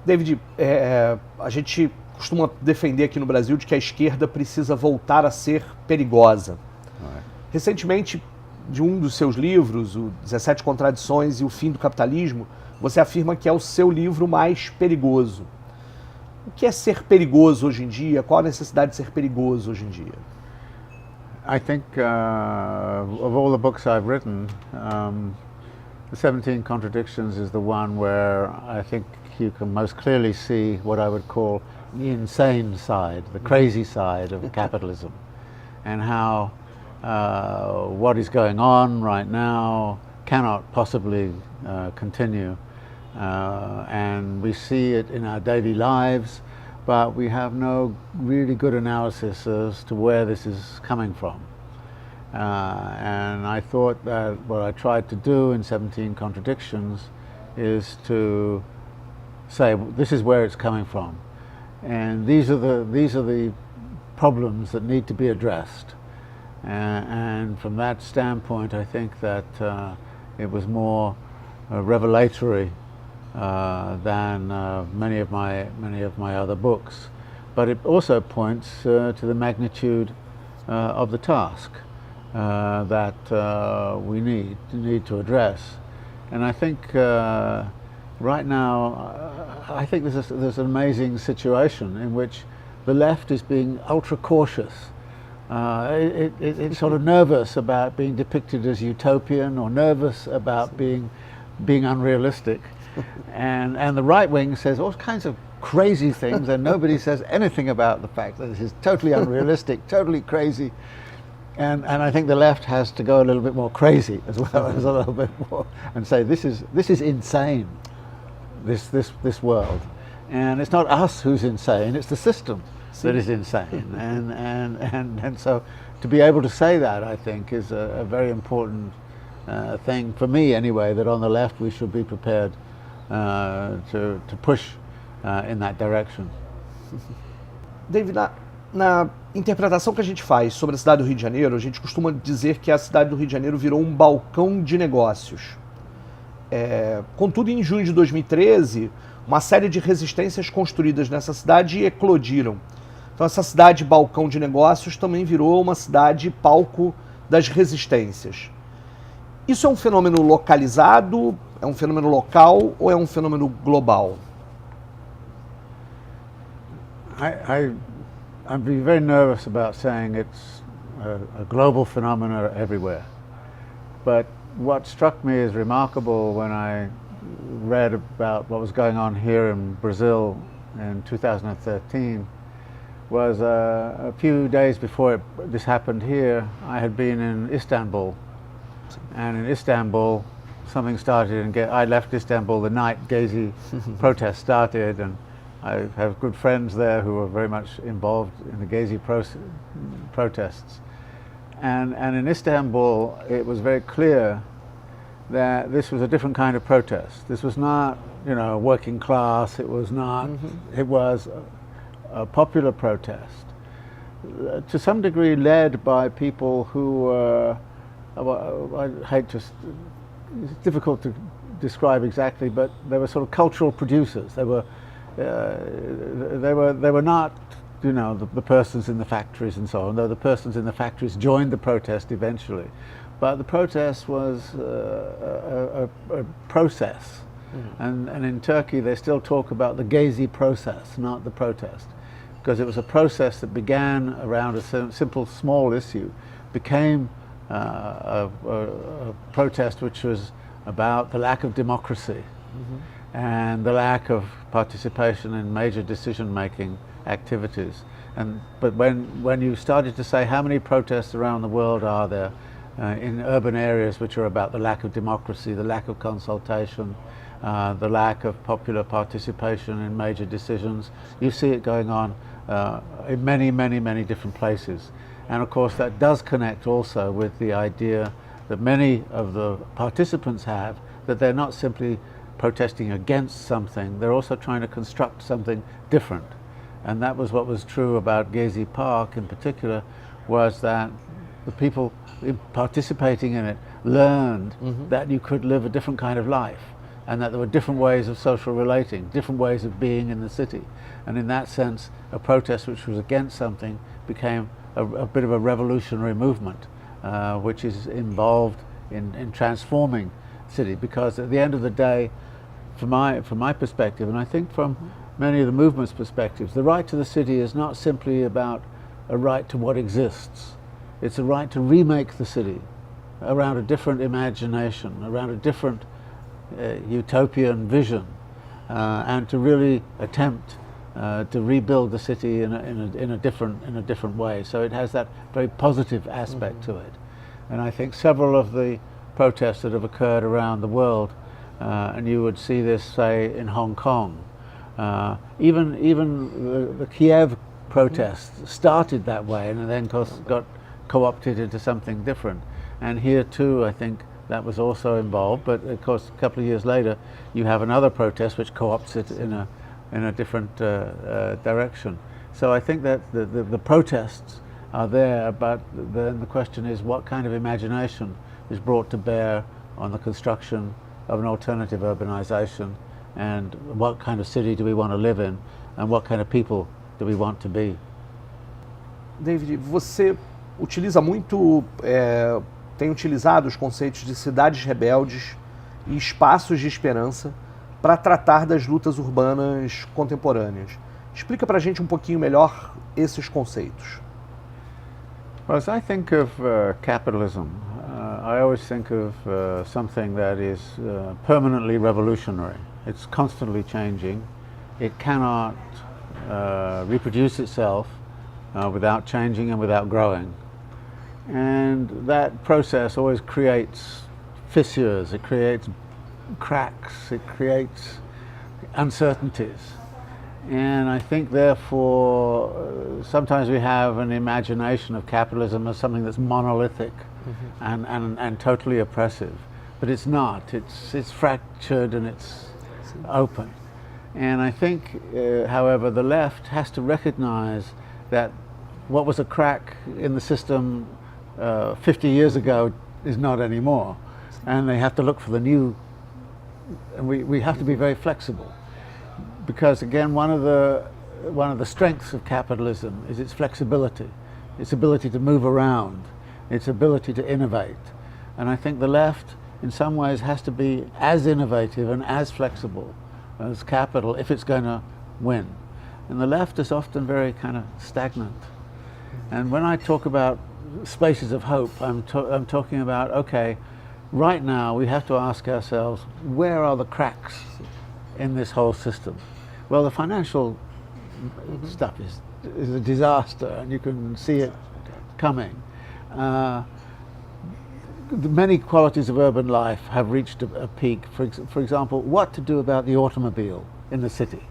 David, a gente costuma defender aqui no Brasil de que a esquerda precisa voltar a ser perigosa. Recentemente, de um dos seus livros, o 17 Contradições e o Fim do Capitalismo, você afirma que é o seu livro mais perigoso. O que é ser perigoso hoje em dia? Qual a necessidade de ser perigoso hoje em dia? I think of all the books I've written, the 17 Contradictions is the one where I think you can most clearly see what I would call the insane side, the crazy side of capitalism, and how what is going on right now cannot possibly continue. And we see it in our daily lives, but we have no really good analysis as to where this is coming from. And I thought that what I tried to do in 17 Contradictions is to say this is where it's coming from, and these are the problems that need to be addressed. And from that standpoint, I think that it was more revelatory than many of my other books, but it also points to the magnitude of the task that we need to address. And I think right now, I think there's an amazing situation in which the left is being ultra cautious. It's sort of nervous about being depicted as utopian, or nervous about being unrealistic, and the right wing says all kinds of crazy things, and nobody says anything about the fact that this is totally unrealistic, totally crazy. And I think the left has to go a little bit more crazy as well as a little bit more, and say this is insane, this world, and it's not us who's insane, it's the system that is insane. And so to be able to say that, I think, is a very important thing for me anyway, that on the left we should be prepared to push in that direction. David, na interpretação que a gente faz sobre a cidade do Rio de Janeiro, a gente costuma dizer que a cidade do Rio de Janeiro virou um balcão de negócios. Contudo, em junho de 2013, uma série de resistências construídas nessa cidade eclodiram. Então essa cidade balcão de negócios também virou uma cidade palco das resistências. Isso é um fenômeno localizado, é um fenômeno local ou é um fenômeno global? I'd be very nervous about saying it's a global phenomenon everywhere. But what struck me as remarkable when I read about what was going on here in Brazil in 2013 was a few days before this happened here, I had been in Istanbul. And in Istanbul, something started, and I left Istanbul the night Gezi protest started, and I have good friends there who are very much involved in the Gezi protests. And in Istanbul, it was very clear that this was a different kind of protest. This was not, working class. It was not. It was a popular protest, to some degree led by people who I hate to. It's difficult to describe exactly, but they were sort of cultural producers. They were not, the persons in the factories and so on, though the persons in the factories joined the protest eventually. But the protest was a process. And in Turkey they still talk about the Gezi process, not the protest, because it was a process that began around a simple small issue, became a protest which was about the lack of democracy and the lack of participation in major decision-making activities. But when you started to say how many protests around the world are there in urban areas which are about the lack of democracy, the lack of consultation, the lack of popular participation in major decisions, you see it going on in many, many, many different places. And of course that does connect also with the idea that many of the participants have, that they're not simply protesting against something, they're also trying to construct something different. And that was what was true about Gezi Park in particular, was that the people participating in it learned that you could live a different kind of life, and that there were different ways of social relating, different ways of being in the city. And in that sense, a protest which was against something became a bit of a revolutionary movement, which is involved in transforming the city. Because at the end of the day, from my perspective, and I think from many of the movement's perspectives, the right to the city is not simply about a right to what exists. It's a right to remake the city around a different imagination, around a different utopian vision, and to really attempt to rebuild the city in a different way. So it has that very positive aspect to it. And I think several of the protests that have occurred around the world, and you would see this, say, in Hong Kong, even the Kiev protests started that way, and then got co-opted into something different. And here too, I think that was also involved. But of course, a couple of years later, you have another protest which co-opts it in a different direction. So I think that the protests are there, but then the question is, what kind of imagination is brought to bear on the construction of an alternative urbanization, and what kind of city do we want to live in, and what kind of people do we want to be? David, você utiliza muito, tem utilizado os conceitos de cidades rebeldes e espaços de esperança para tratar das lutas urbanas contemporâneas. Explica para a gente um pouquinho melhor esses conceitos. Well, as I think of capitalism, I always think of something that is permanently revolutionary. It's constantly changing. It cannot reproduce itself without changing and without growing. And that process always creates fissures, it creates cracks, it creates uncertainties. And I think therefore sometimes we have an imagination of capitalism as something that's monolithic and totally oppressive. But it's not. It's fractured and it's open. And I think, however, the left has to recognize that what was a crack in the system 50 years ago is not anymore. And they have to look for the new, and we have to be very flexible. Because again, one of the strengths of capitalism is its flexibility, its ability to move around, its ability to innovate. And I think the left, in some ways, has to be as innovative and as flexible as capital if it's going to win. And the left is often very kind of stagnant. And when I talk about spaces of hope, I'm talking about, okay, right now we have to ask ourselves, where are the cracks in this whole system? Well, the financial stuff is a disaster, and you can see it coming. The many qualities of urban life have reached a peak. For example, what to do about the automobile in the city.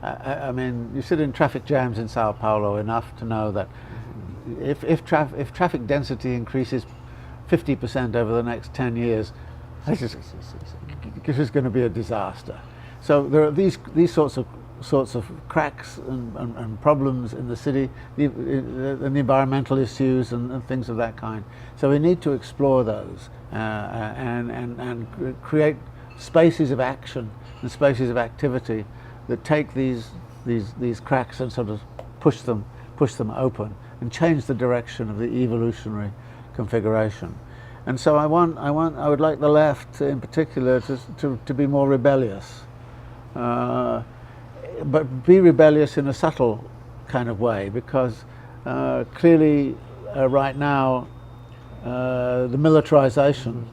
I mean, you sit in traffic jams in Sao Paulo enough to know that if traffic density increases 50% over the next 10 years, this is going to be a disaster. So there are these sorts of cracks and problems in the city, and the environmental issues and things of that kind. So we need to explore those and create spaces of action and spaces of activity that take these cracks and sort of push them open and change the direction of the evolutionary configuration. And so I would like the left in particular to be more rebellious. But be rebellious in a subtle kind of way, because clearly right now the militarization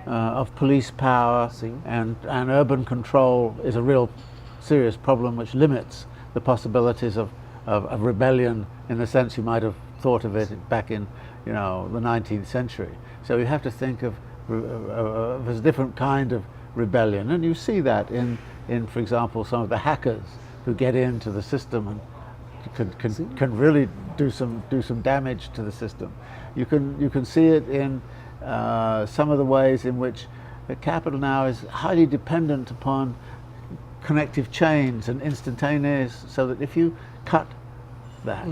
of police power and urban control is a real serious problem which limits the possibilities of rebellion in the sense you might have thought of it back in the 19th century. So you have to think of a different kind of rebellion, and you see that in for example, some of the hackers who get into the system and can really do some damage to the system. You can see it in some of the ways in which the capital now is highly dependent upon connective chains and instantaneous, so that if you cut that,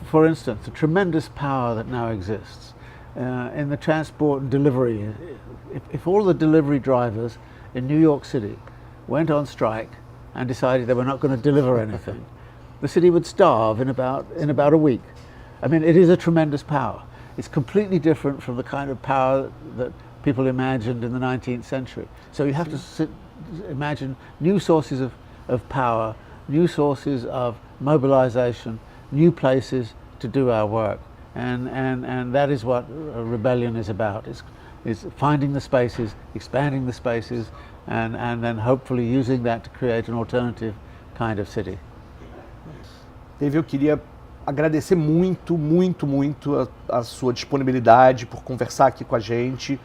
for instance, the tremendous power that now exists in the transport and delivery, if all the delivery drivers in New York City went on strike and decided they were not going to deliver anything, the city would starve in about a week. I mean, it is a tremendous power. It's completely different from the kind of power that people imagined in the 19th century. So you have to imagine new sources of power, new sources of mobilization, new places to do our work. And that is what rebellion is about. Is finding the spaces, expanding the spaces, and then hopefully using that to create an alternative kind of city. Dave, eu queria agradecer muito, muito, muito a sua disponibilidade por conversar aqui com a gente.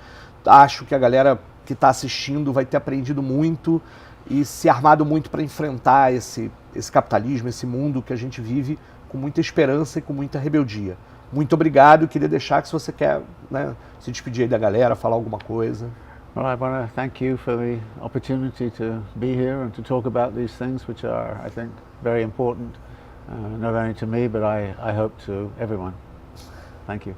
Acho que a galera que está assistindo vai ter aprendido muito e se armado muito para enfrentar esse capitalismo, esse mundo que a gente vive com muita esperança e com muita rebeldia. Muito obrigado. Queria deixar que se você quer, né, se despedir aí da galera, falar alguma coisa. Well, I want to thank you for the opportunity to be here and to talk about these things, which are, I think, very important, not only to me, but I hope to everyone. Thank you.